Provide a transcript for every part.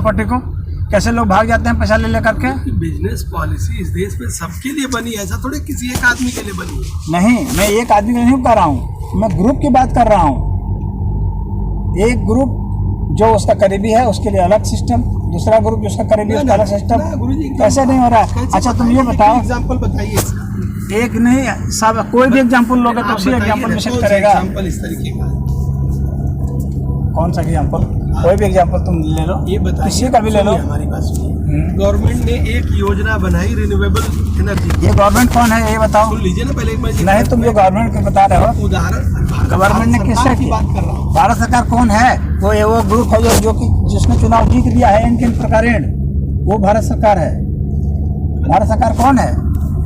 Property को कैसे लोग भाग जाते हैं पैसा ले लेकर के। बिजनेस पॉलिसी इस देश में सबके लिए बनी है, ऐसा थोड़े किसी एक आदमी के लिए बनी है। नहीं, मैं एक आदमी को नहीं कर रहा हूँ, मैं ग्रुप की बात कर रहा हूँ। एक ग्रुप जो उसका करीबी है उसके लिए अलग सिस्टम, दूसरा ग्रुप जो उसका करीबी है उसका अलग सिस्टम। कैसे नहीं हो रहा है? अच्छा तुम ये बताओ, एग्जाम्पल बताइए इसका। एक नहीं सब कोई भी एग्जाम्पल लोगे तो उसी एग्जाम्पल में सेट करेगा। एग्जाम्पल इस तरीके का कौन सा एग्जाम्पल? कोई भी एग्जाम्पल तुम ले लो, ये बताइए, किसी का भी ले लो। हमारी बात सुनिए। गवर्नमेंट ने एक योजना बनाई रिन्यूएबल एनर्जी। ये गवर्नमेंट कौन है ये बताओ? सुन लीजिए ना पहले एक बार। नहीं, तुम जो गवर्नमेंट को बता रहे हो, उदाहरण गवर्नमेंट ने किससे की बात कर रहा हूँ। भारत सरकार कौन है? वो ग्रुप है जो कि जिसने चुनाव जीत लिया है इनके प्रकारेण, वो भारत सरकार है। भारत सरकार कौन है?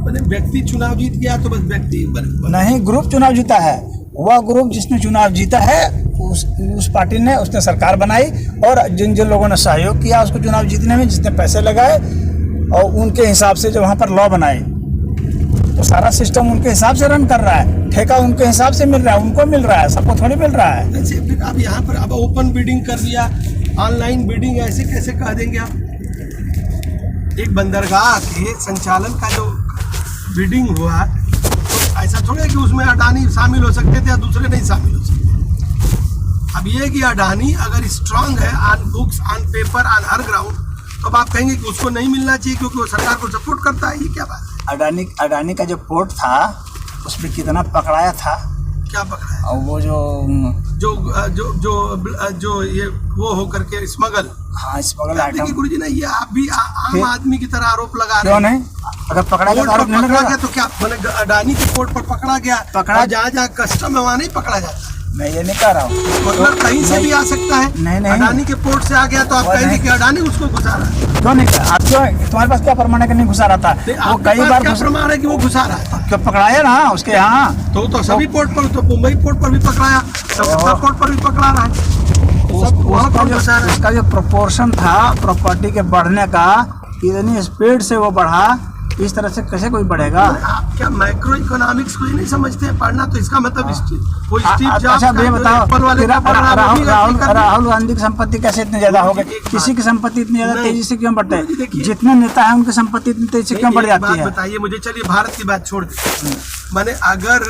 मैंने व्यक्ति चुनाव जीत गया तो बस व्यक्ति नहीं, ग्रुप चुनाव जीता है। वह ग्रुप जिसने चुनाव जीता है उस पार्टी ने उसने सरकार बनाई, और जिन जिन लोगों ने सहयोग किया उसको चुनाव जीतने में, जिसने पैसे लगाए और उनके हिसाब से जो वहाँ पर लॉ बनाए, तो सारा सिस्टम उनके हिसाब से रन कर रहा है। ठेका उनके हिसाब से मिल रहा है, उनको मिल रहा है, सबको थोड़ी मिल रहा है। ऐसे फिर आप यहाँ पर अब ओपन बिडिंग कर दिया, ऑनलाइन बिडिंग, ऐसे कैसे कह देंगे आप? एक बंदरगाह के संचालन का जो बिडिंग हुआ तो ऐसा थोड़ा है कि उसमें अडानी शामिल हो सकते थे या दूसरे नहीं शामिल हो सकते। अब ये है कि अडानी अगर स्ट्रांग है on books, on paper, on her ground, तो अब आप कहेंगे कि उसको नहीं मिलना चाहिए क्योंकि वो सरकार को सपोर्ट करता है। ये क्या बात है? अडानी का जो पोर्ट था उसमें कितना पकड़ाया था? क्या पकड़ा है? और वो जो ये वो हो करके स्मगल, हाँ स्मगल देखिए आइटम। गुरु जी ना, ये आप भी आम आदमी की तरह आरोप लगा रहे क्यों हैं। नहीं? अगर पकड़ा गया तो आरोप नहीं पकड़ा लगेगा? गया तो क्या मैंने अडानी के पोर्ट पर पकड़ा गया, पकड़ा, और जहाँ जहाँ कस्टम है वहाँ नहीं पकड़ा जाता। मैं ये नहीं कह रहा हूँ, मतलब कहीं से भी आ सकता है। नहीं। अडानी के पोर्ट से आ गया तो आप कहेंगे कि अडानी उसको घुसा रहा है। क्यों नहीं? आप क्यों, तुम्हारे पास क्या प्रमाण है कि नहीं घुसा रहा था? वो कई बार क्या प्रमाण है कि वो घुसा रहा था? क्यों पकड़ाया ना उसके यहाँ? तो सभी पोर्ट पर, तो मुंबई पोर्ट पर भी पकड़ाया, सब पोर्ट पर भी पकड़ा रहा है। उसका जो प्रोपोर्शन था प्रॉपर्टी के बढ़ने का, इतनी स्पीड से वो बढ़ा, इस तरह से कैसे कोई बढ़ेगा? आप क्या मैक्रो इकोनॉमिक्स को ही नहीं समझते हैं? पढ़ना तो इसका मतलब वो स्टीव जॉब्स अच्छा ये बताओ, राहुल राहुल गांधी की संपत्ति कैसे इतनी ज्यादा हो गई? किसी की संपत्ति इतनी ज्यादा तेजी से क्यों बढ़ते हैं? जितने नेता है उनकी संपत्ति इतनी तेजी से क्यों बढ़ जाती है? बताइए मुझे। चलिए भारत की बात छोड़ दीजिए, मैंने अगर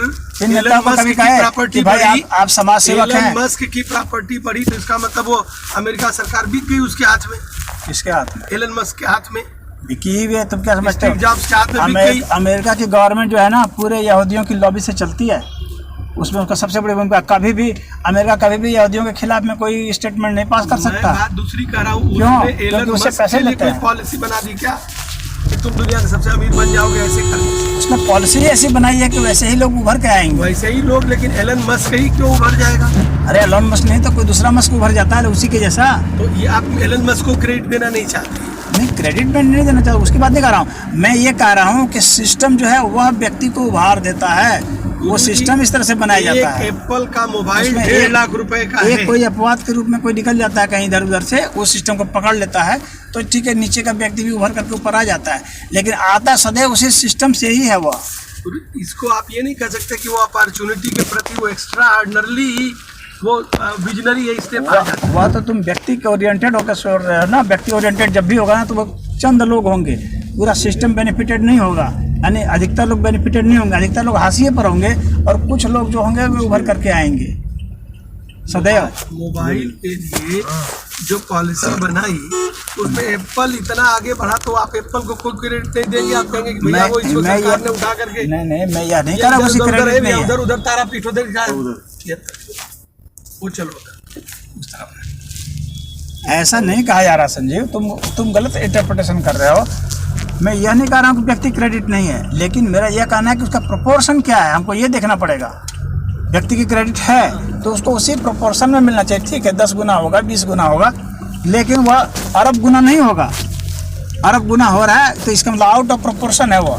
नेता को कभी कहे कि भाई आप समाज सेवक हैं, मस्क की प्रॉपर्टी बढ़ी तो इसका मतलब वो अमेरिका सरकार बिक गई उसके हाथ में। किसके हाथ में? एलन मस्क के हाथ में बिकी हुई है। तुम क्या समझते हो? स्टीव जॉब्स के हाथ में बिक गई। अमेरिका की गवर्नमेंट जो है ना पूरे यहूदियों की लॉबी से चलती है, उसमें उसका सबसे बड़ी भूमिका। कभी भी अमेरिका कभी भी यहूदियों के खिलाफ में कोई स्टेटमेंट नहीं पास कर सकता। मैं बात दूसरी कर रहा हूँ। क्यों? क्योंकि उससे पैसे लेते हैं। पॉलिसी बना दी क्या कि तुम दुनिया के सबसे अमीर बन जाओगे, ऐसे कर? उसने पॉलिसी ऐसी बनाई है कि वैसे ही लोग उभर के आएंगे। वैसे ही लोग, लेकिन एलन मस्क ही क्यों उभर जाएगा? अरे एलन मस्क नहीं तो कोई दूसरा मस्क उभर जाता है उसी के जैसा। तो ये आप एलन मस्क को क्रेडिट देना नहीं चाहते? नहीं, क्रेडिट मैं नहीं देना चाहता, उसकी बात नहीं कर रहा हूँ। मैं ये कह रहा हूँ कि सिस्टम जो है वह व्यक्ति को उभार देता है, वो सिस्टम इस तरह से बनाया जाता है। एप्पल का मोबाइल 1.5 लाख रुपए का है, कोई अपवाद के रूप में कोई निकल जाता है कहीं इधर उधर से, वो सिस्टम को पकड़ लेता है तो ठीक है, नीचे का व्यक्ति भी उभर करके ऊपर आ जाता है, लेकिन आता सदैव उसी सिस्टम से ही है वो। इसको आप ये नहीं कह सकते कि वो अपॉर्चुनिटी के प्रति वो एक्स्ट्रा ऑर्डिनरली वो विजनरी है, इसलिए वह तो तुम व्यक्ति के ओरिएंटेड होकर सोच रहे हो ना। व्यक्ति ओरिएंटेड जब भी होगा ना तो वो चंद लोग होंगे, पूरा सिस्टम बेनिफिटेड नहीं होगा, यानी अधिकतर लोग बेनिफिटेड नहीं होंगे, अधिकतर लोग हाशिए पर होंगे और कुछ लोग जो होंगे वो उभर करके आएंगे सदैव। मोबाइल के लिए जो पॉलिसी बनाई उसमें एप्पल इतना आगे बढ़ा तो आप एप्पल को कोई क्रेडिट नहीं देंगे? आप कहेंगे कि भैया वो इसको सरकार ने उठा करके। नहीं मैं यह नहीं कह रहा उसी क्रेडिट नहीं है। उधर उधर तारा पीठो देख वो चलो उस तरफ। ऐसा नहीं कहा जा रहा संजीव, तुम गलत इंटरप्रिटेशन कर रहे हो। मैं यह नहीं कह रहा हूँ कि व्यक्ति क्रेडिट नहीं है, लेकिन मेरा यह कहना है कि उसका प्रोपोर्शन क्या है, हमको ये देखना पड़ेगा। व्यक्ति की क्रेडिट है तो उसको उसी प्रोपोर्शन में मिलना चाहिए। ठीक है 10 गुना होगा, 20 गुना होगा, लेकिन वह अरब गुना नहीं होगा। अरब गुना हो रहा है तो इसका मतलब आउट ऑफ प्रोपोर्शन है वो।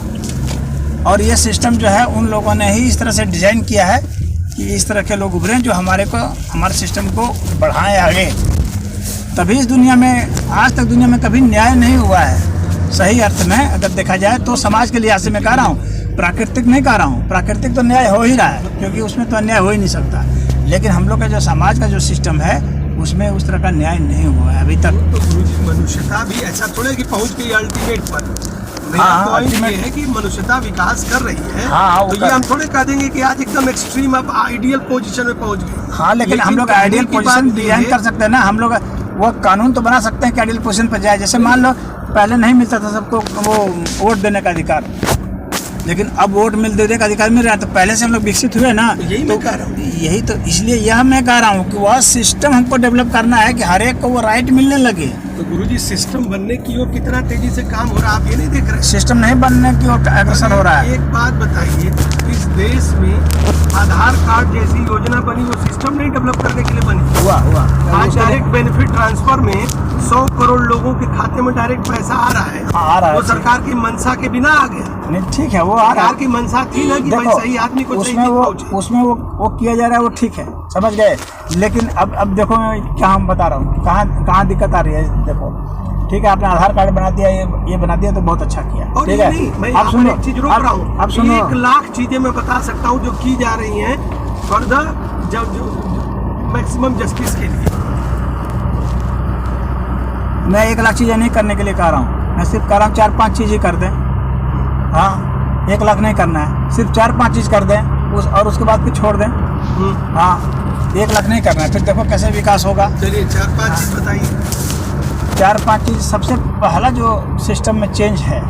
और ये सिस्टम जो है उन लोगों ने ही इस तरह से डिजाइन किया है कि इस तरह के लोग उभरें जो हमारे सिस्टम को बढ़ाएं आगे। तभी इस दुनिया में, आज तक दुनिया में कभी न्याय नहीं हुआ है सही अर्थ में अगर देखा जाए तो। समाज के लिहाज से मैं कह रहा हूँ, प्राकृतिक नहीं कह रहा हूँ। प्राकृतिक तो न्याय हो ही रहा है क्योंकि उसमें तो अन्याय हो ही नहीं सकता, लेकिन हम लोग का जो समाज का जो सिस्टम है उसमें उस तरह का न्याय नहीं हुआ है अभी तक। तो मनुष्यता भी ऐसा थोड़े कि पहुंच गई अल्टीमेट पर। मेरा हाँ, पॉइंट ये ultimate- है कि मनुष्यता विकास कर रही है। हाँ, वो तो ये कर- हम थोड़े कह देंगे कि आज एकदम एक्सट्रीम अब आइडियल पोजीशन में पहुंच गए। हाँ, लेकिन हम लोग कहने आइडियल की बात पोजीशन ये डिजाइन है- कर सकते हैं ना। हम लोग वो कानून तो बना सकते हैं कि आइडियल पोजीशन पर जाए। जैसे मान लो पहले नहीं मिलता था सबको वो वोट देने का अधिकार, लेकिन अब वोट देने का अधिकार मिल रहा है। तो पहले से हम लोग विकसित हुए ना। तो यही मैं कह रहा हूँ। यही तो, इसलिए यह मैं कह रहा हूँ कि वह सिस्टम हमको डेवलप करना है कि हर एक को वो राइट मिलने लगे। तो गुरुजी सिस्टम बनने की ओर कितना तेजी से काम हो रहा है आप ये नहीं देख रहे? सिस्टम नहीं बनने की ओर अग्रसर हो रहा है। एक बात बताइए, इस देश में आधार कार्ड जैसी योजना बनी, वो सिस्टम नहीं डेवलप करने के लिए बनी। हुआ आज डायरेक्ट बेनिफिट ट्रांसफर में 100 करोड़ लोगों के खाते में डायरेक्ट पैसा आ रहा है। हाँ, आ रहा है। वो सरकार की मंशा के बिना आ गया। नहीं, ठीक है, वो आ रहा सरकार है। की मंशा थी ना कि भाई देखो, सही आदमी को सही उसमें चीज वो पहुंचे। उसमें वो किया जा रहा है, वो ठीक है, समझ गए। लेकिन अब देखो मैं क्या हम बता रहा हूँ, कहाँ दिक्कत आ रही है। देखो, ठीक है, आपने आधार कार्ड बना दिया, ये बना दिया तो बहुत अच्छा किया, और ठीक ये है। नहीं, मैं अब यहाँ पर सुनो, एक चीज रोक रहा हूँ। अब सुनो, 1 लाख चीजें मैं बता सकता हूँ जो की जा रही हैं फॉर द मैक्सिमम जस्टिस के लिए। मैं 1 लाख चीज़ें नहीं करने के लिए कह रहा हूँ। मैं सिर्फ कह रहा हूँ 4-5 चीज़ें कर दें। हाँ, 1 लाख नहीं करना है, सिर्फ 4-5 चीज़ कर दें और उसके बाद फिर छोड़ दें। हाँ, 1 लाख नहीं करना है, फिर देखो कैसे विकास होगा। चलिए 4-5 चीज बताइए। 4-5 चीज़। सबसे पहला जो सिस्टम में चेंज है,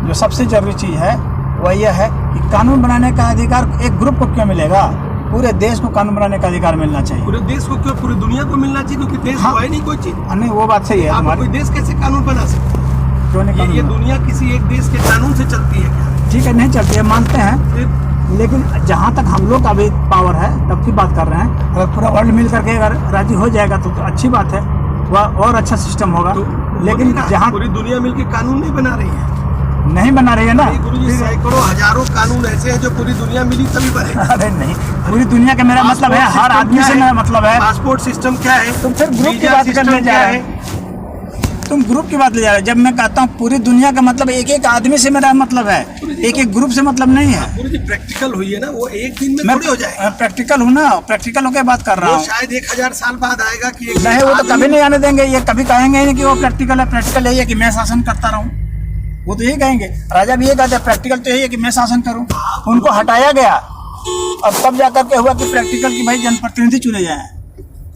जो सबसे जरूरी चीज़ है, वह यह है कि कानून बनाने का अधिकार एक ग्रुप को क्यों मिलेगा? पूरे देश को कानून बनाने का अधिकार मिलना चाहिए। पूरे देश को क्यों, पूरी दुनिया को मिलना चाहिए, क्योंकि देश हाँ। तो है नहीं कोई चीज। नहीं, वो बात सही है आप हमारी। कोई देश कैसे कानून बना सकते हैं? क्यों नहीं ये कानून? दुनिया किसी एक देश के कानून से चलती है क्या? ठीक है, नहीं चलती है, मानते हैं। फिर लेकिन जहाँ तक हम लोग का भी पावर है तब की बात कर रहे हैं। अगर पूरा वर्ल्ड मिल करके अगर राजी हो जाएगा तो अच्छी बात है, वह और अच्छा सिस्टम होगा। तो लेकिन जहाँ पूरी दुनिया मिलकर कानून नहीं बना रही है। नहीं बना रही है ना, गुरुजी सैकड़ों हजारों कानून ऐसे हैं जो पूरी दुनिया मिली तभी बने। अरे नहीं, पूरी दुनिया का मेरा मतलब है, हर आदमी से मेरा मतलब है। पासपोर्ट सिस्टम क्या है? तुम फिर ग्रुप की वीजा बात सिस्टम करने जा क्या रहे है? हैं। तुम ग्रुप की बात ले जा रहे हो। जब मैं कहता हूँ पूरी दुनिया का मतलब एक आदमी से मेरा मतलब है, एक ग्रुप से मतलब नहीं है। गुरुजी प्रैक्टिकल हुई है ना, वो एक दिन में मैं थोड़ी हो जाएगा। प्रैक्टिकल हूँ ना, प्रैक्टिकल होकर बात कर रहा वो हूँ। शायद 1000 साल बाद आएगा कि एक नहीं, वो तो आदमी- कभी नहीं आने देंगे। ये कभी कहेंगे ही नहीं कि वो प्रैक्टिकल है। प्रैक्टिकल यही है कि मैं शासन करता रहूं। वो तो यही कहेंगे, राजा भी ये कहते हैं प्रैक्टिकल तो यही है कि मैं शासन करूं। उनको हटाया गया और तब जाकर के हुआ कि प्रैक्टिकल की भाई जनप्रतिनिधि चुने जाए।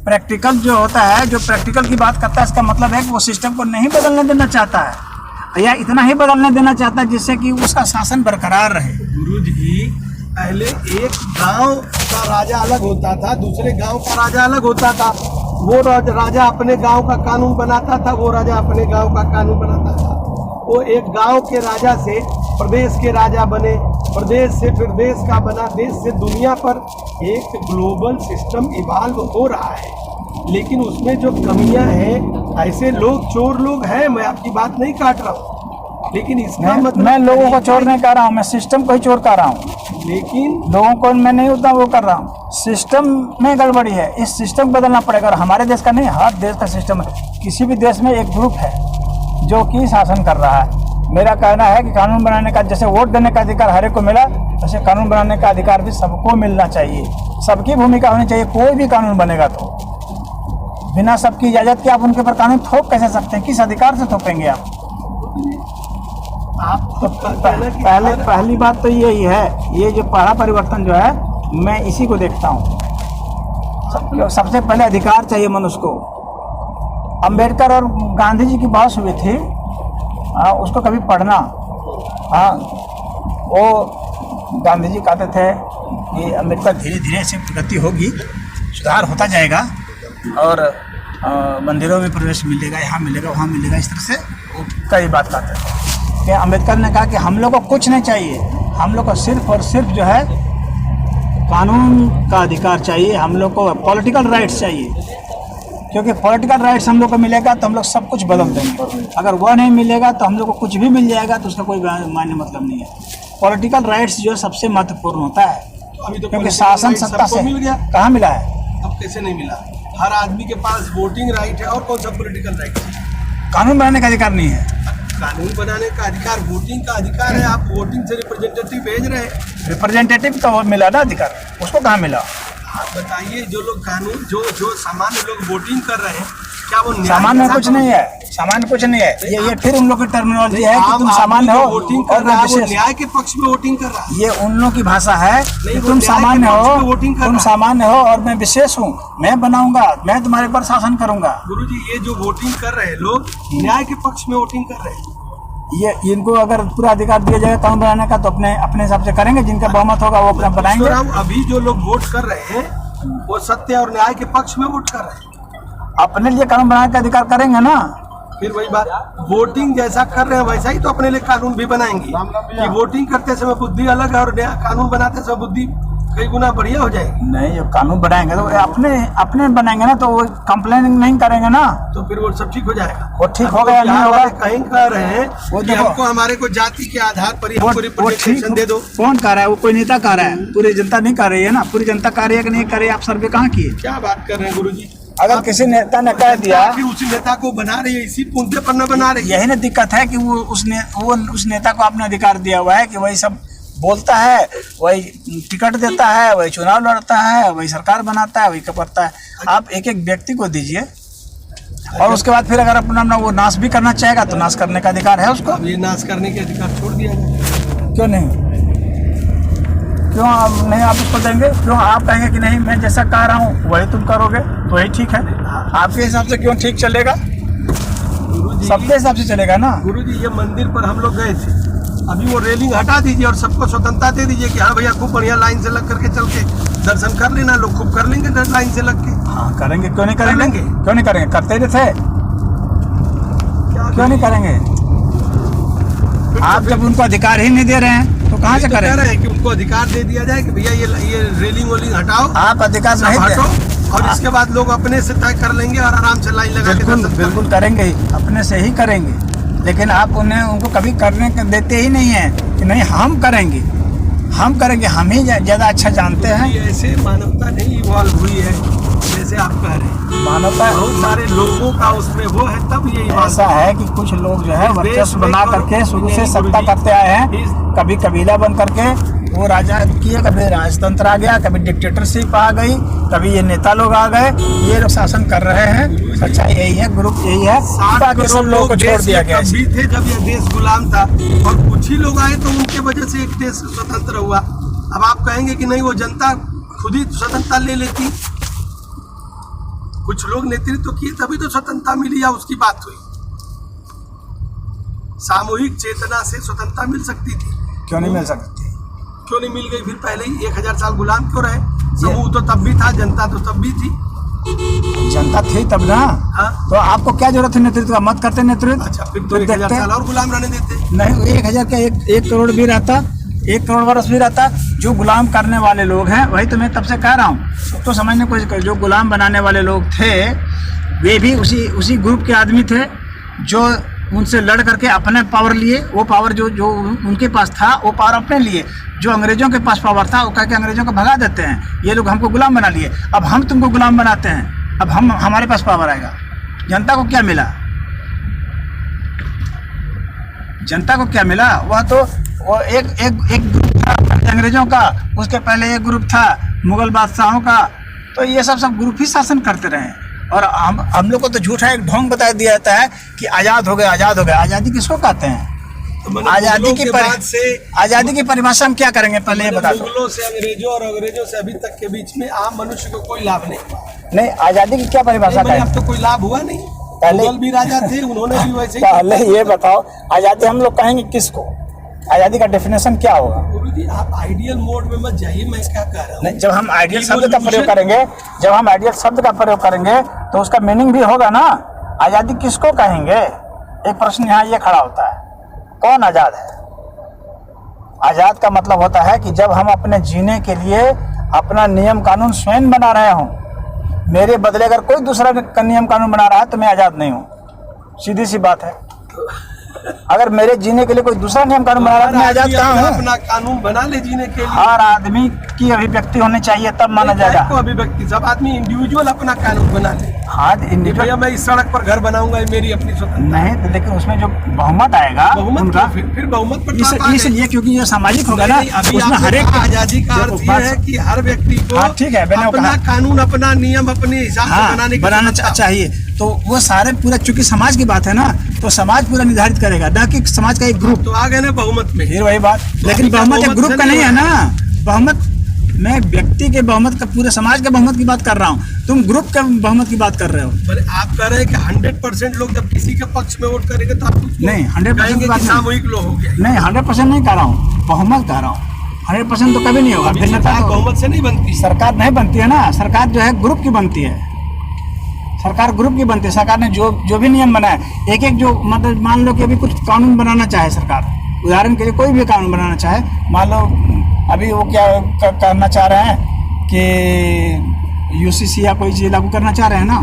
प्रैक्टिकल जो होता है, जो प्रैक्टिकल की बात करता है, इसका मतलब है कि वो सिस्टम को नहीं बदलने देना चाहता है, या इतना ही बदलने देना चाहता है जिससे कि उसका शासन बरकरार रहे। गुरुजी पहले एक गांव का राजा अलग होता था, दूसरे गांव का राजा अलग होता था। वो राजा अपने गांव का कानून बनाता था, वो राजा अपने गांव का कानून बनाता था। वो एक गांव के राजा से प्रदेश के राजा बने, प्रदेश से फिर देश का बना, देश से दुनिया पर एक ग्लोबल सिस्टम इवाल्व हो रहा है। लेकिन उसमें जो कमियां हैं, ऐसे लोग चोर लोग हैं, मैं आपकी बात नहीं काट रहा हूँ, लेकिन इसका मतलब मैं लोगों को चोर नहीं कर रहा हूँ, मैं सिस्टम को ही चोर कर रहा हूँ। लेकिन लोगों को मैं नहीं उतना वो कर रहा हूँ। सिस्टम में गड़बड़ी है, इस सिस्टम को बदलना पड़ेगा। और हमारे देश का नहीं, हर देश का सिस्टम है। किसी भी देश में एक ग्रुप है जो कि शासन कर रहा है। मेरा कहना है कि कानून बनाने का, जैसे वोट देने का अधिकार हर एक को मिला, वैसे कानून बनाने का अधिकार भी सबको मिलना चाहिए। सबकी भूमिका होनी चाहिए। कोई भी कानून बनेगा तो बिना सबकी इजाजत के आप उनके ऊपर कानून थोप कैसे सकते हैं? किस अधिकार से थोपेंगे आप? तो पहली बात तो यही है, ये जो पहला परिवर्तन जो है, मैं इसी को देखता हूँ। सबसे पहले अधिकार चाहिए मनुष्य को। अंबेडकर और गांधी जी की बहस हुई थी, उसको कभी पढ़ना। हाँ, वो गांधी जी कहते थे कि अंबेडकर धीरे धीरे से प्रगति होगी, सुधार होता जाएगा और मंदिरों में प्रवेश मिलेगा, यहाँ मिलेगा, वहाँ मिलेगा। इस तरह से वो कई बात कहते थे। कि अंबेडकर ने कहा कि हम लोग को कुछ नहीं चाहिए, हम लोग को सिर्फ और सिर्फ जो है कानून का अधिकार चाहिए, हम लोग को पॉलिटिकल राइट्स चाहिए। क्योंकि पॉलिटिकल राइट्स हम लोग को मिलेगा तो हम लोग सब कुछ बदल देंगे। अगर वह नहीं मिलेगा तो हम लोग को कुछ भी मिल जाएगा तो उसका कोई मायने मतलब नहीं है। पॉलिटिकल राइट्स जो सबसे महत्वपूर्ण होता है, अभी तो क्योंकि शासन सत्ता से मिल गया। कहाँ मिला है? अब कैसे नहीं मिला? हर आदमी के पास वोटिंग राइट है, और कौन सा पॉलिटिकल राइट है? कानून बनाने का अधिकार नहीं है। कानून बनाने का अधिकार वोटिंग का अधिकार है। आप वोटिंग से रिप्रेजेंटेटिव भेज रहे हैं। रिप्रेजेंटेटिव तो वो मिला ना अधिकार, उसको कहाँ मिला? आप बताइए, जो लोग कानून जो सामान्य लोग वोटिंग कर रहे हैं, क्या वो न्याय सामान्य के कुछ साथ- नहीं है, सामान्य कुछ नहीं है। ये फिर उन लोग की टर्मिनोलॉजी है कि तुम सामान्य हो वोटिंग और कर मैं रहा है, वो विशेष। न्याय के पक्ष में वोटिंग कर रहा है। ये उन लोगों की भाषा है कि वो तुम न्याय सामान्य के पक्ष हो, में वोटिंग कर तुम रहा है। सामान्य हो और मैं विशेष हूँ, मैं बनाऊंगा, मैं तुम्हारे पर शासन करूंगा। गुरुजी ये जो वोटिंग कर रहे हैं लोग न्याय के पक्ष में वोटिंग कर रहे हैं। ये इनको अगर पूरा अधिकार दिया जाएगा कानून बनाने का तो अपने अपने हिसाब से करेंगे, जिनका बहुमत होगा वो अपना बनाएंगे। ईश्वरराव, अभी जो लोग वोट कर रहे हैं वो सत्य और न्याय के पक्ष में वोट कर रहे हैं। अपने लिए कानून बनाने का अधिकार करेंगे ना। फिर वही बात, वोटिंग जैसा कर रहे हैं वैसा ही तो अपने लिए कानून भी बनाएंगे कि वोटिंग करते समय बुद्धि अलग है और कानून बनाते समय बुद्धि कई गुना बढ़िया हो जाएगी। नहीं, जब कानून बनाएंगे तो अपने अपने बनाएंगे ना, तो वो कंप्लेन नहीं करेंगे ना, तो फिर वो सब ठीक हो जाएगा। वो ठीक अब होगा या तो नहीं यहाँ होगा? वाले कहीं कह रहे हैं वो कि देखो, हमको हमारे को जाति के आधार पर ही वो हमको ठीक रिप्रेजेंटेशन दे दो। कौन कह रहा है? वो कोई नेता कह रहा है, पूरी जनता नहीं कर रही है ना। पूरी जनता कर रही है कि नहीं कर रही है, आप सर्वे कहाँ किए? क्या बात कर रहे हैं गुरुजी? अगर किसी नेता ने कह दिया, फिर उसी नेता को बना रही है, इसी पुंते पर न बना रही है। यही ना दिक्कत है कि वो उस नेता को आपने अधिकार दिया हुआ है कि वही सब बोलता है, वही टिकट देता है, वही चुनाव लड़ता है, वही सरकार बनाता है, वही करता है। आप एक एक व्यक्ति को दीजिए और उसके बाद फिर अगर अपना वो नाश भी करना चाहेगा तो नाश करने का अधिकार है उसको। अब ये नाश करने के अधिकार छोड़ दिया जाए। क्यों नहीं? क्यों आप नहीं आप उसको देंगे? क्यों आप कहेंगे कि नहीं मैं जैसा कह रहा हूँ वही तुम करोगे तो वही ठीक है? आपके हिसाब से क्यों ठीक चलेगा? गुरुजी, सबके हिसाब से चलेगा ना। गुरुजी ये मंदिर पर हम लोग गए थे, अभी वो रेलिंग हटा दीजिए और सबको स्वतंत्रता दे दीजिए कि हाँ भैया खूब बढ़िया लाइन से लग करके चल के दर्शन कर लेना, लोग खूब कर लेंगे लाइन से लग के। हाँ करेंगे, क्यों नहीं करेंगे? करेंगे। क्यों नहीं करेंगे? करते ही थे, क्यों नहीं करेंगे? आप जब उनको अधिकार ही नहीं दे रहे हैं तो कहाँ से कह करेंगे? रहे हैं कि उनको अधिकार दे दिया जाए कि भैया ये रेलिंग वोलिंग हटाओ, आप अधिकार सब नहीं हटो दे। और इसके बाद लोग अपने से तय कर लेंगे और आराम से लाइन लगा के बिल्कुल दर्शन कर बिल्कुल करेंगे ही, अपने से ही करेंगे, लेकिन आप उनको कभी करने देते ही नहीं है कि नहीं हम करेंगे, हम ही ज़्यादा अच्छा जानते हैं। ये ऐसे मानवता नहीं इवॉल्व हुई है जैसे आप कह रहे हैं। मानवता बहुत सारे लोगों का उसमें वो है तब ये ऐसा है कि कुछ लोग जो है वर्चस्व बना करके शुरू से सत्ता करते आए हैं, कभी कबीला बन करके वो राजा किए, कभी राजतंत्र आ गया, कभी डिक्टेटरशिप आ गई, कभी ये नेता लोग आ गए, ये लोग शासन कर रहे हैं। अच्छा यही है, ग्रुप यही है, बाकी सब लोगों को छोड़ दिया गया। भी थे जब यह देश गुलाम था और कुछ ही लोग आए तो उनके वजह से एक देश स्वतंत्र हुआ। अब आप कहेंगे कि नहीं वो जनता खुद ही स्वतंत्रता ले लेती, कुछ लोग नेतृत्व किए तभी तो स्वतंत्रता मिली या उसकी बात हुई। सामूहिक चेतना से स्वतंत्रता मिल सकती थी, क्यों नहीं मिल सकती? क्यों नहीं मिल गई? फिर पहले ही 1000 साल गुलाम क्यों रहे? समूह तो तब भी था, जनता तो तब भी थी। जनता थी तब ना। हाँ तो आपको क्या जरूरत है नेतृत्व का? मत करते नेतृत्व। अच्छा, फिर तो 1000 देखते- साल और गुलाम रहने देते। नहीं, 1000 का 1 करोड़ भी रहता, 1 करोड़ वर्ष भी रहता। जो गुलाम करने वाले लोग हैं वही तो मैं तब से कह रहा हूँ, तो समझने की कोशिश करो। जो गुलाम बनाने वाले लोग थे वे भी उसी ग्रुप के आदमी थे जो उनसे लड़ करके अपने पावर लिए। वो पावर जो उनके पास था वो पावर अपने लिए। जो अंग्रेजों के पास पावर था वो कह के अंग्रेजों को भगा देते हैं। ये लोग हमको गुलाम बना लिए, अब हम तुमको गुलाम बनाते हैं, अब हमारे पास पावर आएगा। जनता को क्या मिला? जनता को क्या मिला? वह तो वो एक ग्रुप था अंग्रेजों का, उसके पहले एक ग्रुप था मुगल बादशाहों का। तो ये सब ग्रुप ही शासन करते रहे और हम लोग को तो झूठा एक ढोंग बता दिया जाता है कि आज़ाद हो गए, आज़ाद हो गए। आज़ादी किसको कहते हैं? तो आज़ादी की परिभाषा हम क्या करेंगे पहले ये बता दो। मुगलों से अंग्रेजों और अंग्रेजों से अभी तक के बीच में आम मनुष्य को कोई लाभ नहीं। आज़ादी की क्या परिभाषा है? अब तो कोई लाभ हुआ नहीं। पहले मुगल भी राजा थे, उन्होंने भी वैसे ही। पहले ये बताओ आज़ादी हम लोग कहेंगे किसको? आज़ादी का डेफिनेशन क्या होगा? गुरुजी आप आइडियल मोड में मत जाइए, मैं क्या कह रहा हूँ। नहीं, जब हम आइडियल शब्द का प्रयोग करेंगे तो उसका मीनिंग भी होगा ना। आज़ादी किसको कहेंगे? एक प्रश्न यहाँ ये खड़ा होता है, कौन आज़ाद है? आज़ाद का मतलब होता है कि जब हम अपने जीने के लिए अपना नियम कानून स्वयं बना रहे हों। मेरे बदले अगर कोई दूसरा नियम कानून बना रहा है तो मैं आज़ाद नहीं हूँ, सीधी सी बात है। अगर मेरे जीने के लिए कोई दूसरा नियम कानून बना रहा है, मैं आजाद आदमी कहाँ अपना हूँ? अपना कानून बना ले जीने के लिए। हर आदमी की अभिव्यक्ति होनी चाहिए, तब माना जाएगा। को अभिव्यक्ति, सब आदमी इंडिविजुअल अपना कानून बना ले। हाँ कि इंडिविजुअल भैया मैं इस सड़क पर घर बनाऊंगा, ये मेरी अपनी स्वतंत्रता। नहीं तो, लेकिन उसमें जो बहुमत आएगा बहुमत उनका, क्यों? फिर बहुमत पर तो आप आ गए। इसलिए क्योंकि ये सामाजिक होगा ना, नहीं, अभी उसमें आपने हर एक कहा आजादी का अर्थ ये है कि हर व्यक्ति को हाँ, ठीक है, मैंने अपना कहा। कानून, अपना नियम अपने हिसाब से हाँ बनाने की बनाना स्वतंत्रता। चाहिए। तो वो सारे पूरा, चूंकि समाज की बात है ना, तो समाज पूरा निर्धारित करेगा, ना कि समाज का एक ग्रुप। तो आ गए ना बहुमत में। फिर वही बात, लेकिन अभी क्या बहुमत एक बहुमत ग्रुप से का नहीं नहीं है ना। बहुमत, मैं व्यक्ति के बहुमत का, पूरे समाज के बहुमत की बात कर रहा हूँ, तुम ग्रुप के बहुमत की बात कर रहे हो। बोले आप कह रहे हैं कि 100% लोग जब किसी के पक्ष में वोट करेंगे तो आप उसको नहीं, 100% कहेंगे की बात कि नहीं। सामूहिक लोग हो गया। नहीं 100% नहीं कह रहा हूँ, बहुमत कह रहा हूँ। 100% तो कभी नहीं होगा। अभी भिन्नता सरकार तो बहुमत से नहीं बनती। सरकार नहीं बनती है ना, सरकार जो है ग्रुप की बनती है। सरकार ग्रुप की बनती है। सरकार ने जो भी नियम बनाए, एक एक जो मतलब मान लो कि अभी कुछ कानून बनाना चाहे सरकार, उदाहरण के लिए कोई भी कानून बनाना चाहे, मान लो अभी वो क्या करना चाह रहे हैं कि यूसीसी या कोई चीज़ लागू करना चाह रहे हैं ना,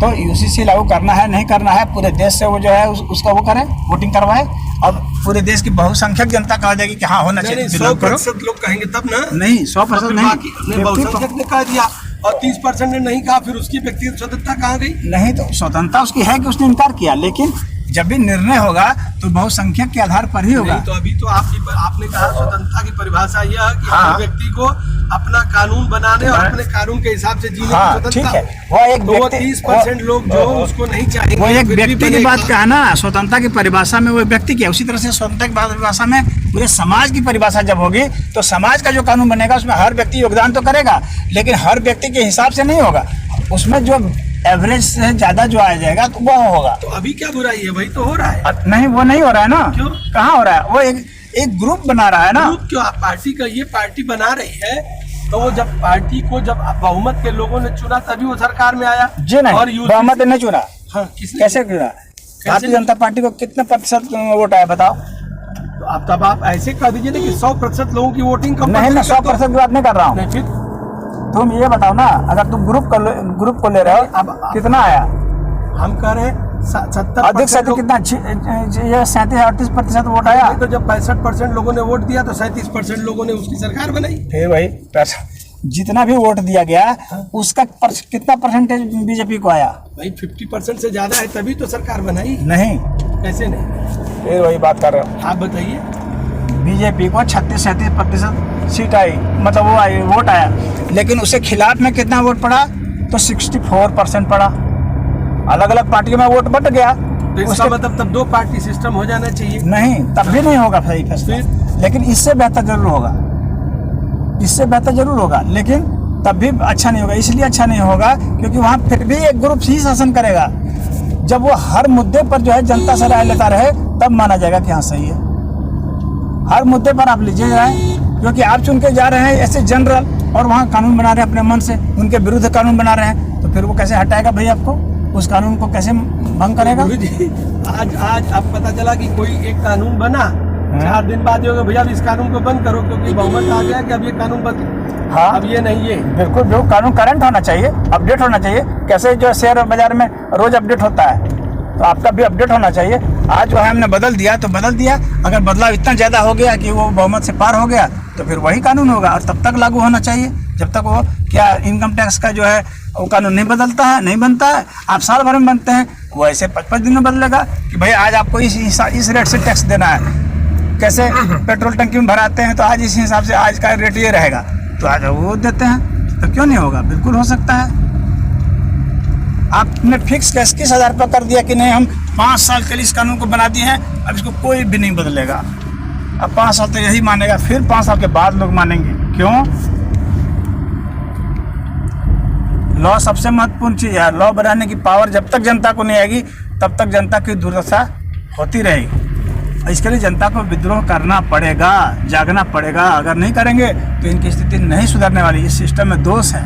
तो यूसीसी लागू करना है नहीं करना है, पूरे देश से वो जो है उसका वो करे, वोटिंग करवाए, और पूरे देश की बहुसंख्यक जनता कह देगी कि हाँ होना चाहिए। 100% लोग कहेंगे तब ना। नहीं 100% बाकी नहीं, बहुसंख्यक ने कह दिया और 30% ने नहीं कहा, फिर उसकी व्यक्तिगत स्वतंत्रता कहाँ गई? नहीं तो स्वतंत्रता उसकी है कि उसने इनकार किया, लेकिन जब भी निर्णय होगा तो बहुसंख्यक के आधार पर ही होगा। नहीं, तो अभी तो आपने कहा स्वतंत्रता की परिभाषा यह है कि हाँ। हर व्यक्ति को अपना कानून बनाने और अपने कानून के हिसाब से जीने हाँ की ठीक स्वतंत्रता। है, वो एक तो वो व्यक्ति, 30% लोग जो उसको नहीं चाहेंगे, वो एक फिर भी व्यक्ति की बनेगा। बात का है ना, स्वतंत्रता की परिभाषा में वो व्यक्ति की है। उसी तरह से स्वतंत्रता की परिभाषा में पूरे समाज की परिभाषा जब होगी, तो समाज का जो कानून बनेगा उसमें हर व्यक्ति योगदान तो करेगा, लेकिन हर व्यक्ति के हिसाब से नहीं होगा। उसमें जो एवरेज से ज्यादा जो आ जाएगा तो वो होगा। तो अभी क्या बुराई है? वही तो हो रहा है। नहीं वो नहीं हो रहा है ना। क्यों? कहाँ हो रहा है? वो एक ग्रुप बना रहा है ना। ग्रुप क्यों? आप पार्टी का, ये पार्टी बना रही है, तो वो जब पार्टी को जब बहुमत के लोगों ने चुना तभी वो सरकार में आया। जी नहीं, और बहुमत ने चुना। हाँ, किसने? कैसे चुना? भारतीय जनता पार्टी को कितने प्रतिशत वोट आया बताओ? तो तब आप ऐसे कह दीजिए ना कि 100% लोगों की वोटिंग कम। नहीं मैं 100% की बात नहीं कर रहा हूँ। नहीं, फिर तुम ये बताओ ना, अगर तुम ग्रुप को ले रहे हो, अब कितना आया? हम कह रहे हैं 70% अधिक से अधिक कितना? ये 37-38% वोट आया। तो जब 65% लोगों ने वोट दिया तो 37% लोगों ने उसकी सरकार बनाई। फिर वही जितना भी वोट दिया गया उसका कितना परसेंटेज बीजेपी को आया? भाई 50% से ज्यादा है तभी तो सरकार बनाई। नहीं, कैसे नहीं? फिर वही बात कर रहे हो। आप बताइए। बीजेपी को 36-37% सीट आई, मतलब वो आई, वोट आया, लेकिन उसके खिलाफ में कितना वोट पड़ा? तो 64% पड़ा। अलग अलग पार्टियों में वोट बट गया। तो इसका मतलब तब 2 पार्टी सिस्टम हो जाना चाहिए। नहीं, तब भी नहीं होगा सही फैसला, लेकिन इससे बेहतर जरूर होगा। इससे बेहतर जरूर होगा, लेकिन तब भी अच्छा नहीं होगा। इसलिए अच्छा नहीं होगा क्योंकि वहाँ फिर भी एक ग्रुप ही शासन करेगा। जब वो हर मुद्दे पर जो है जनता से राय लेता रहे, तब माना जाएगा कि हाँ सही है। हर मुद्दे पर आप लीजिए राय, क्योंकि आप चुन के जा रहे हैं ऐसे जनरल, और वहाँ कानून बना रहे हैं अपने मन से, उनके विरुद्ध कानून बना रहे हैं, तो फिर वो कैसे हटाएगा भाई आपको? उस कानून को कैसे भंग करेगा? गुरुजी, आज अब पता चला कि कोई एक कानून बना, 4 दिन बाद ये होगा भैया अब इस कानून को बंद करो क्योंकि बहुमत आ गया कि अब ये कानून बंद। हाँ, अब ये नहीं, ये बिल्कुल जो कानून करंट होना चाहिए, अपडेट होना चाहिए। कैसे जो शेयर बाजार में रोज अपडेट होता है, तो आपका भी अपडेट होना चाहिए। आज जो है हमने बदल दिया तो बदल दिया, अगर बदलाव इतना ज़्यादा हो गया कि वो बहुमत से पार हो गया तो फिर वही कानून होगा, और तब तक लागू होना चाहिए जब तक वो क्या इनकम टैक्स का जो है वो कानून नहीं बदलता है, नहीं बनता है। आप साल भर में बनते हैं, वो ऐसे 5-5 दिन में बदलेगा कि भाई आज आपको इस रेट से टैक्स देना है। कैसे पेट्रोल टंकी में भराते हैं तो आज इस हिसाब से आज का रेट ये रहेगा, तो आज वो देते हैं। तो क्यों नहीं होगा? बिल्कुल हो सकता है। आपने फिक्स 21,000 रुपये कर दिया कि नहीं, हम 5 साल के लिए इस कानून को बना दिए हैं, अब इसको कोई भी नहीं बदलेगा। अब 5 साल तो यही मानेगा, फिर 5 साल के बाद लोग मानेंगे। क्यों? लॉ सबसे महत्वपूर्ण चीज़ है। लॉ बनाने की पावर जब तक जनता को नहीं आएगी तब तक जनता की दुर्दशा होती रहेगी। इसके लिए जनता को विद्रोह करना पड़ेगा, जागना पड़ेगा। अगर नहीं करेंगे तो इनकी स्थिति नहीं सुधरने वाली। इस सिस्टम में दोष है।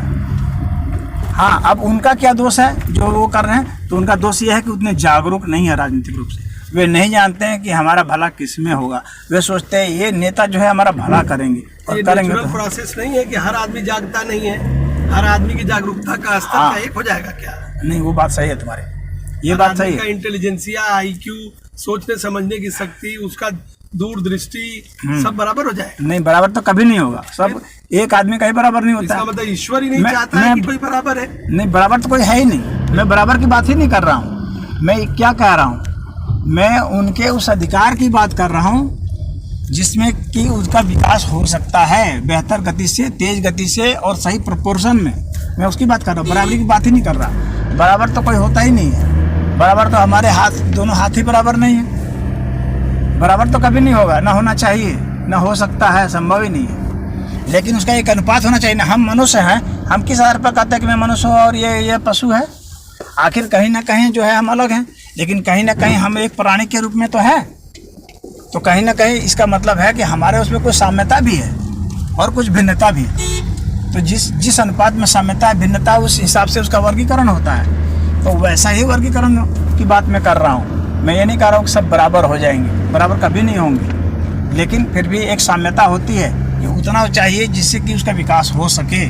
हाँ, अब उनका क्या दोष है जो वो कर रहे हैं? तो उनका दोष ये है कि उतने जागरूक नहीं है राजनीतिक रूप से। वे नहीं जानते हैं कि हमारा भला किस में होगा। वे सोचते हैं ये नेता जो है हमारा भला करेंगे, और करेंगे तो प्रोसेस नहीं है कि हर आदमी जागता नहीं है। हर आदमी की जागरूकता का स्तर हाँ। एक हो जाएगा क्या? नहीं, वो बात सही है तुम्हारी। ये बात सही का है। इंटेलिजेंसिया, IQ, सोचने समझने की शक्ति, उसका दूरदृष्टि सब बराबर हो जाए। नहीं, बराबर तो कभी नहीं होगा। सब एक आदमी का ही बराबर नहीं होता इसका है। मतलब ईश्वर ही नहीं चाहता है कि कोई बराबर है। नहीं, बराबर तो कोई है ही नहीं। मैं बराबर की बात ही नहीं कर रहा हूँ। मैं क्या कह रहा हूँ, मैं उनके उस अधिकार की बात कर रहा हूँ जिसमें कि उसका विकास हो सकता है बेहतर गति से, तेज गति से और सही प्रोपोर्शन में। मैं उसकी बात कर रहा हूँ, बराबरी की बात ही नहीं कर रहा। बराबर तो कोई होता ही नहीं है। बराबर तो हमारे हाथ, दोनों हाथ ही बराबर नहीं है। बराबर तो कभी नहीं होगा, ना होना चाहिए, ना हो सकता है, संभव ही नहीं है। लेकिन उसका एक अनुपात होना चाहिए ना। हम मनुष्य हैं, हम किस आधार पर कहते हैं कि मैं मनुष्य हूँ और ये पशु है? आखिर कहीं ना कहीं जो है हम अलग हैं, लेकिन कहीं ना कहीं हम एक प्राणी के रूप में तो है। तो कहीं ना कहीं इसका मतलब है कि हमारे उसमें कुछ साम्यता भी है और कुछ भिन्नता भी है। तो जिस अनुपात में साम्यता है, भिन्नता, उस हिसाब से उसका वर्गीकरण होता है। तो वैसा ही वर्गीकरण की बात मैं कर रहा हूँ। मैं ये नहीं कह रहा हूँ कि सब बराबर हो जाएंगे, बराबर कभी नहीं होंगे, लेकिन फिर भी एक साम्यता होती है कि उतना चाहिए जिससे कि उसका विकास हो सके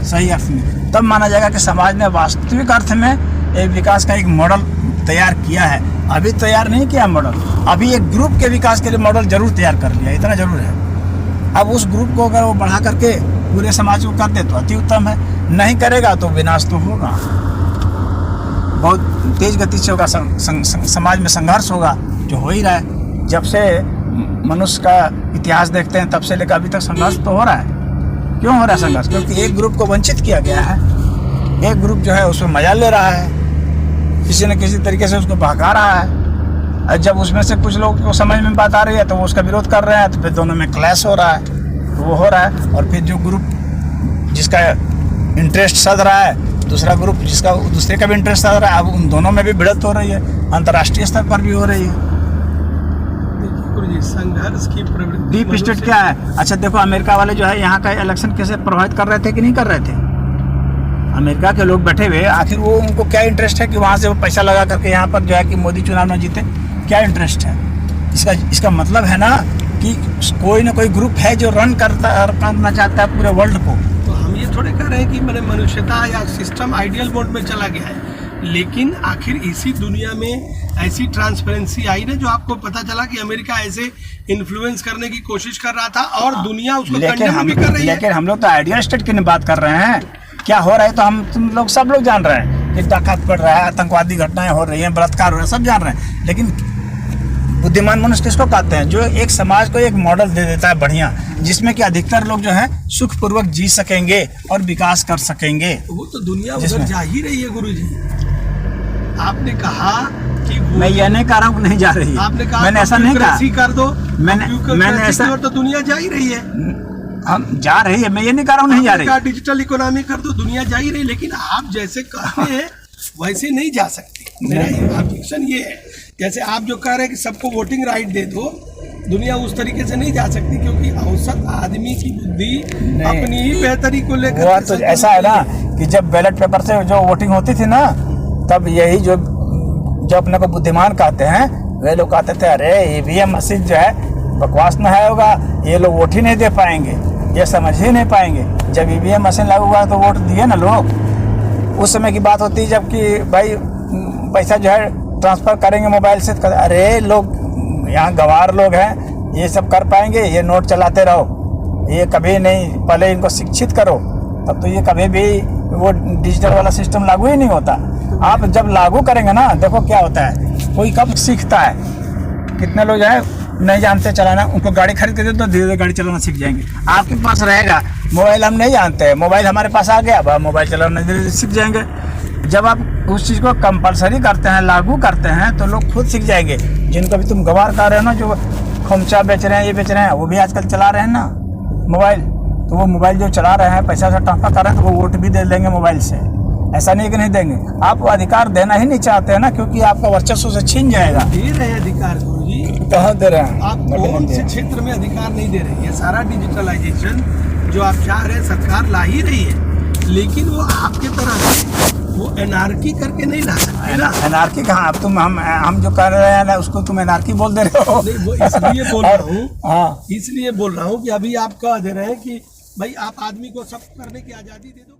सही अर्थ में। तब माना जाएगा कि समाज ने वास्तविक अर्थ में एक विकास का एक मॉडल तैयार किया है। अभी तैयार नहीं किया मॉडल, अभी एक ग्रुप के विकास के लिए मॉडल जरूर तैयार कर लिया, इतना जरूर है। अब उस ग्रुप को अगर वो बढ़ा करके पूरे समाज को कर दे तो अति उत्तम है, नहीं करेगा तो विनाश तो होगा, बहुत तेज गति से होगा। समाज में संघर्ष होगा, जो हो ही रहा है। जब से मनुष्य का इतिहास देखते हैं तब से लेकर अभी तक संघर्ष तो हो रहा है। क्यों हो रहा है संघर्ष? क्योंकि एक ग्रुप को वंचित किया गया है, एक ग्रुप जो है उसमें मजा ले रहा है, किसी न किसी तरीके से उसको बहका रहा है। और जब उसमें से कुछ लोग को समझ में बात आ रही है तो वो उसका विरोध कर रहे हैं, तो फिर दोनों में क्लैश हो रहा है, तो वो हो रहा है। और फिर जो ग्रुप जिसका इंटरेस्ट सध रहा है, दूसरा ग्रुप जिसका दूसरे का भी इंटरेस्ट सध रहा है, अब उन दोनों में भी भिड़ंत हो रही है, अंतर्राष्ट्रीय स्तर पर भी हो रही है। संघर्ष की प्रवृत्ति डीप स्टेट क्या है? अच्छा देखो, अमेरिका वाले जो है यहाँ का इलेक्शन कैसे प्रभावित कर रहे थे कि नहीं कर रहे थे? अमेरिका के लोग बैठे हुए, आखिर वो उनको क्या इंटरेस्ट है कि वहाँ से वो पैसा लगा करके यहाँ पर जो है कि मोदी चुनाव न जीते? क्या इंटरेस्ट है इसका? मतलब है ना कि कोई ना कोई ग्रुप है जो रन करना चाहता है पूरे वर्ल्ड को। तो हम ये थोड़े कह रहे हैं कि मैंने मनुष्यता या सिस्टम आइडियल मोड में चला गया है, लेकिन आखिर इसी दुनिया में ऐसी ट्रांसपेरेंसी आई ना, जो आपको पता चला कि अमेरिका ऐसे इन्फ्लुएंस करने की कोशिश कर रहा था और दुनिया उसको कंडेम भी कर रही है। लेकिन हम लोग तो आइडियल स्टेट की बात कर रहे हैं। क्या हो रहा है तो तुम लोग सब लोग जान रहे हैं कि डकैत पड़ रहा है, आतंकवादी घटनाएं हो रही हैं, बलात्कार हो रहा है, सब जान रहे हैं। लेकिन बुद्धिमान मनुष्य किसको कहते हैं? जो एक समाज को एक मॉडल दे देता है बढ़िया, जिसमें कि अधिकतर लोग जो है सुखपूर्वक जी सकेंगे और विकास कर सकेंगे। वो तो दुनिया उधर जा ही रही है गुरुजी। आपने कहा कि मैं ये नहीं कह रहा हूँ नहीं जा रही है, आपने कहा मैंने ऐसा नहीं कहा कर दो, मैंने ऐसा, तो दुनिया जा ही रही है। हम जा रही है, मैं ये नहीं कह रहा हूँ नहीं जा रही। डिजिटल इकोनॉमी कर दो, दुनिया जा ही रही, लेकिन आप जैसे कहते हैं वैसे नहीं जा सकती। मेरा ऑब्जेक्शन ये है, जैसे आप जो कह रहे हैं कि सबको वोटिंग राइट दे दो, दुनिया उस तरीके से नहीं जा सकती, क्योंकि औसत आदमी की बुद्धि अपनी ही बेहतरी को लेकर। तो ऐसा है ना कि जब बैलेट पेपर से जो वोटिंग होती थी ना, तब यही जो अपने को बुद्धिमान कहते हैं, वे लोग कहते थे अरे ईवीएम मशीन जो है बकवास न है होगा, ये लोग वोट ही नहीं दे पाएंगे, ये समझ ही नहीं पाएंगे। जब ईवीएम मशीन लागू हुआ तो वोट दिए ना लोग। उस समय की बात होती है जबकि भाई पैसा जो है ट्रांसफ़र करेंगे मोबाइल से, तो अरे लोग यहाँ गंवार लोग हैं, ये सब कर पाएंगे, ये नोट चलाते रहो, ये कभी नहीं, पहले इनको शिक्षित करो, तब तो ये कभी भी वो डिजिटल वाला सिस्टम लागू ही नहीं होता। आप जब लागू करेंगे ना, देखो क्या होता है, कोई कब सीखता है? कितने लोग जो है नहीं जानते चलाना, उनको गाड़ी खरीद के दे दो, धीरे धीरे गाड़ी चलाना सीख जाएंगे। आपके पास रहेगा मोबाइल, हम नहीं जानते, मोबाइल हमारे पास आ गया, अब मोबाइल चलाना धीरे धीरे सीख जाएंगे। जब आप उस चीज़ को कंपलसरी करते हैं, लागू करते हैं, तो लोग खुद सीख जाएंगे। जिनको भी तुम गंवार कर रहे हो ना, जो खोमचा बेच रहे हैं, ये बेच रहे हैं, वो भी आजकल चला रहे हैं ना मोबाइल। तो वो मोबाइल जो चला रहे हैं, पैसा से ट्रांसफर कर रहे हैं, तो वो वोट भी दे देंगे मोबाइल से। ऐसा नहीं कि नहीं देंगे, आप अधिकार देना ही नहीं चाहते हैं ना, क्योंकि आपका वर्चस्व से छीन जाएगा। दे रहे हैं अधिकार गुरुजी, कहाँ दे रहे हैं? आप कौन से क्षेत्र में अधिकार नहीं दे रहे हैं? ये सारा डिजिटलाइजेशन जो आप चाह रहे हैं सरकार ला ही रही है, लेकिन वो आपके तरह वो एनार्की करके नहीं ला सकते ना। एनार्की कहाँ? अब तुम हम जो कर रहे हैं ना, उसको तुम एनार्की बोल दे रहे हो। नहीं, वो इसलिए बोल रहा हूँ, हाँ, इसलिए बोल रहा हूँ कि अभी आप कह दे रहे हैं कि भाई आप आदमी को सब करने की आज़ादी दे दो।